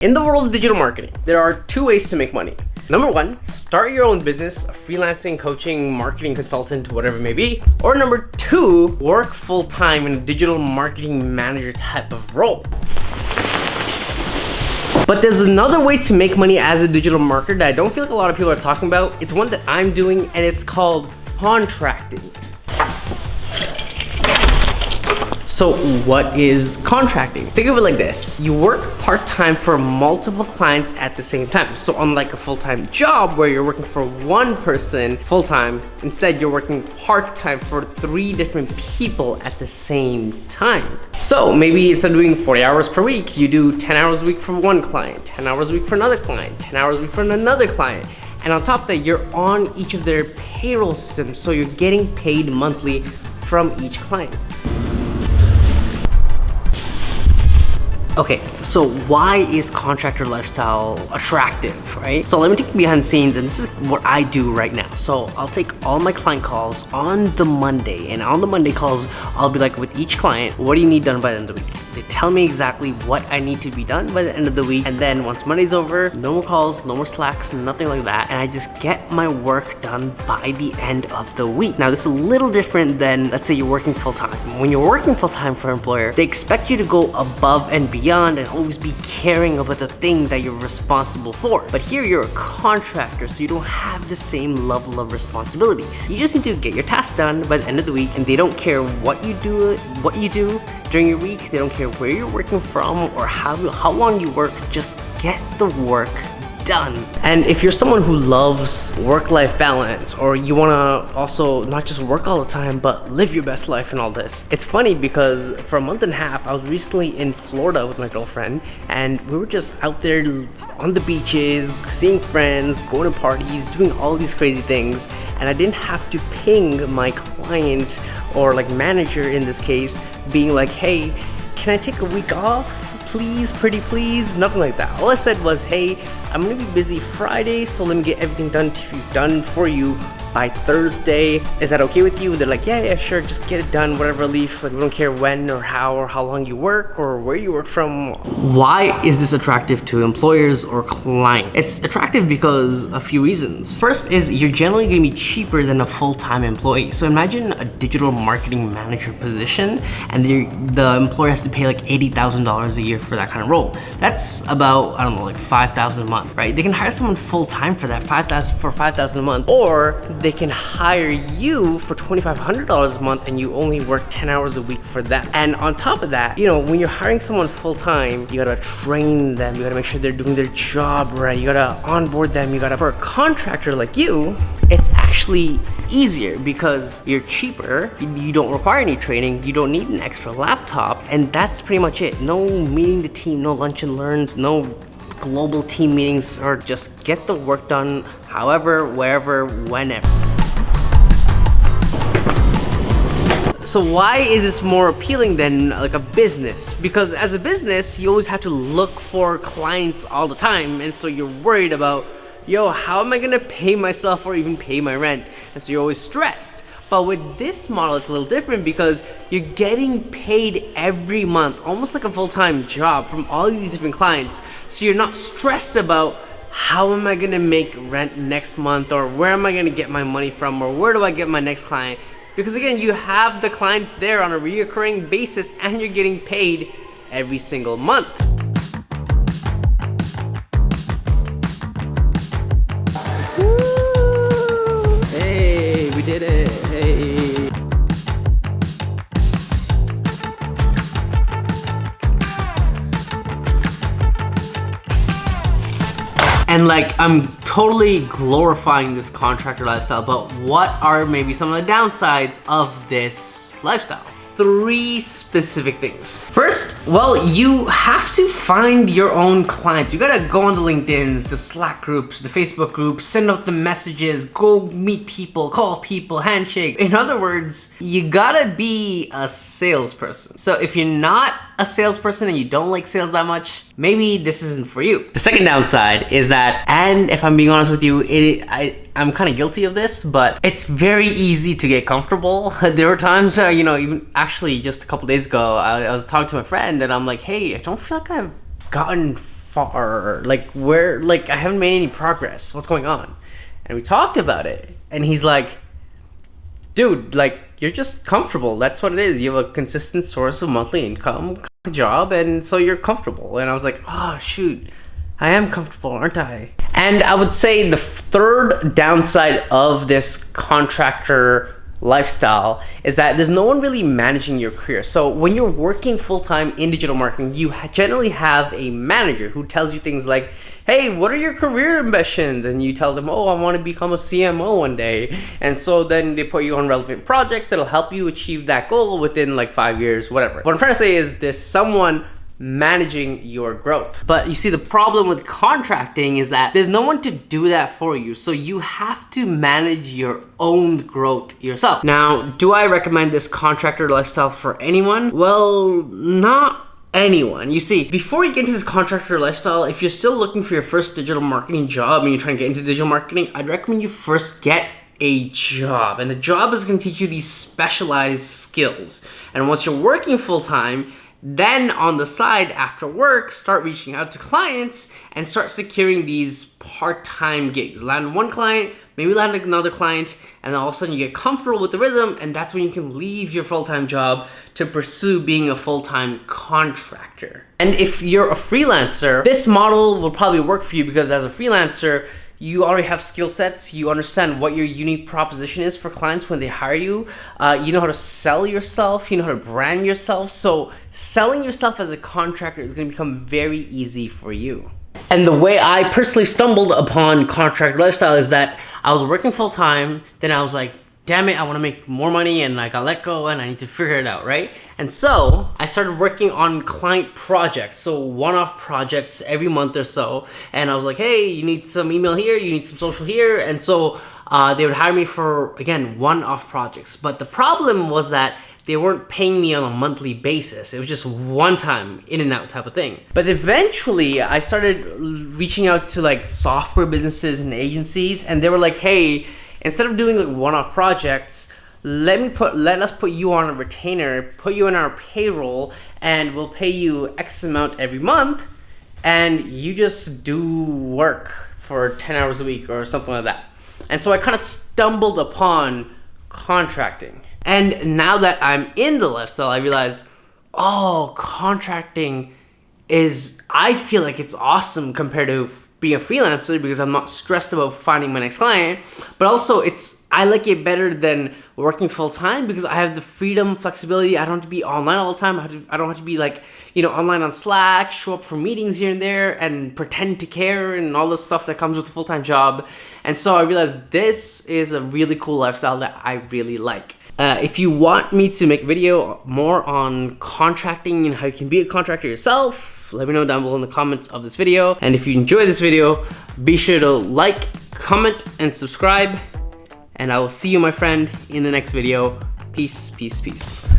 In the world of digital marketing, there are two ways to make money. Number one, start your own business, a freelancing, coaching, marketing consultant, whatever it may be. Or number two, work full-time in a digital marketing manager type of role. But there's another way to make money as a digital marketer that I don't feel like a lot of people are talking about. It's one that I'm doing, and it's called contracting. So what is contracting? Think of it like this. You work part-time for multiple clients at the same time. So unlike a full-time job where you're working for one person full-time, instead you're working part-time for 3 different people at the same time. So maybe instead of doing 40 hours per week, you do 10 hours a week for one client, 10 hours a week for another client, 10 hours a week for another client. And on top of that, you're on each of their payroll systems, so you're getting paid monthly from each client. Okay, so why is contractor lifestyle attractive, right? So let me take you behind the scenes, and this is what I do right now. So I'll take all my client calls on the Monday, and on the Monday calls, I'll be like, with each client, what do you need done by the end of the week? They tell me exactly what I need to be done by the end of the week, and then once Monday's over, no more calls, no more slacks, nothing like that, and I just get my work done by the end of the week. Now this is a little different than, let's say you're working full-time. When you're working full-time for an employer, they expect you to go above and beyond and always be caring about the thing that you're responsible for. But here you're a contractor, so you don't have the same level of responsibility. You just need to get your tasks done by the end of the week, and they don't care what you do during your week. They don't care where you're working from or how long you work. Just get the work done. And if you're someone who loves work-life balance, or you want to also not just work all the time but live your best life and all this, it's funny because for a month and a half I was recently in Florida with my girlfriend, and we were just out there on the beaches, seeing friends, going to parties, doing all these crazy things, and I didn't have to ping my client or like manager in this case being like, hey, can I take a week off? Please, pretty please, nothing like that. All I said was, hey, I'm gonna be busy Friday, so let me get everything done for you by Thursday. Is that okay with you? They're like, yeah, sure, just get it done, whatever, Alif. Like, we don't care when or how long you work or where you work from. Why is this attractive to employers or clients? It's attractive because a few reasons. First is you're generally gonna be cheaper than a full-time employee. So imagine a digital marketing manager position, and the employer has to pay like $80,000 a year for that kind of role. That's about, I don't know, like $5,000 a month, right? They can hire someone full-time for that, $5,000 a month, or they can hire you for $2,500 a month and you only work 10 hours a week for that. And on top of that, you know, when you're hiring someone full-time, you gotta train them, you gotta make sure they're doing their job right, you gotta onboard them, for a contractor like you, it's actually easier because you're cheaper, you don't require any training, you don't need an extra laptop, and that's pretty much it. No meeting the team, no lunch and learns, no global team meetings, or just get the work done however, wherever, whenever. So why is this more appealing than like a business? Because as a business, you always have to look for clients all the time, and so you're worried about, yo, how am I gonna pay myself or even pay my rent? And so you're always stressed. But with this model, it's a little different because you're getting paid every month, almost like a full-time job from all these different clients. So you're not stressed about how am I gonna make rent next month, or where am I gonna get my money from, or where do I get my next client? Because again, you have the clients there on a recurring basis and you're getting paid every single month. Woo! Hey, we did it. Hey. And like, I'm totally glorifying this contractor lifestyle, but what are maybe some of the downsides of this lifestyle? 3 specific things. First, well, you have to find your own clients. You gotta go on the LinkedIn, the Slack groups, the Facebook groups, send out the messages, go meet people, call people, handshake. In other words, you gotta be a salesperson. So if you're not a salesperson and you don't like sales that much, maybe this isn't for you. The second downside is that, and if I'm being honest with you, I'm kind of guilty of this, but it's very easy to get comfortable. There were times, even actually just a couple days ago, I was talking to my friend and I'm like, hey, I don't feel like I've gotten far? Like I haven't made any progress. What's going on? And we talked about it. And he's like, dude, like, you're just comfortable. That's what it is. You have a consistent source of monthly income, job, and so you're comfortable. And I was like, oh, shoot, I am comfortable, aren't I? And I would say the third downside of this contractor lifestyle is that there's no one really managing your career. So when you're working full-time in digital marketing, you generally have a manager who tells you things like, hey, what are your career ambitions? And you tell them, oh, I want to become a CMO one day. And so then they put you on relevant projects that'll help you achieve that goal within like 5 years, whatever. What I'm trying to say is there's someone managing your growth. But you see, the problem with contracting is that there's no one to do that for you. So you have to manage your own growth yourself. Now, do I recommend this contractor lifestyle for anyone? Well, not anyone. You see, before you get into this contractor lifestyle, if you're still looking for your first digital marketing job and you're trying to get into digital marketing, I'd recommend you first get a job. And the job is going to teach you these specialized skills. And once you're working full-time, then on the side after work, start reaching out to clients and start securing these part-time gigs. Land one client, maybe land another client, and then all of a sudden you get comfortable with the rhythm, and that's when you can leave your full-time job to pursue being a full-time contractor. And if you're a freelancer, this model will probably work for you because as a freelancer, you already have skill sets. You understand what your unique proposition is for clients when they hire you. You know how to sell yourself. You know how to brand yourself. So selling yourself as a contractor is going to become very easy for you. And the way I personally stumbled upon contractor lifestyle is that I was working full time. Then I was like, damn it, I want to make more money, and I got let go and I need to figure it out, right? And so I started working on client projects, so one-off projects every month or so. And I was like, hey, you need some email here, you need some social here. And so they would hire me for, again, one-off projects. But the problem was that they weren't paying me on a monthly basis. It was just one time, in and out type of thing. But eventually I started reaching out to like software businesses and agencies, and they were like, hey, instead of doing like one-off projects, let us put you on a retainer, put you on our payroll, and we'll pay you X amount every month, and you just do work for 10 hours a week or something like that. And so I kind of stumbled upon contracting. And now that I'm in the lifestyle, I realize, oh, contracting I feel like it's awesome compared to being a freelancer because I'm not stressed about finding my next client, but also I like it better than working full time because I have the freedom, flexibility. I don't have to be online all the time. I don't have to be like, online on Slack, show up for meetings here and there and pretend to care and all the stuff that comes with a full-time job. And so I realized this is a really cool lifestyle that I really like. If you want me to make a video more on contracting and how you can be a contractor yourself, let me know down below in the comments of this video. And if you enjoy this video, be sure to like, comment, and subscribe. And I will see you, my friend, in the next video. Peace, peace, peace.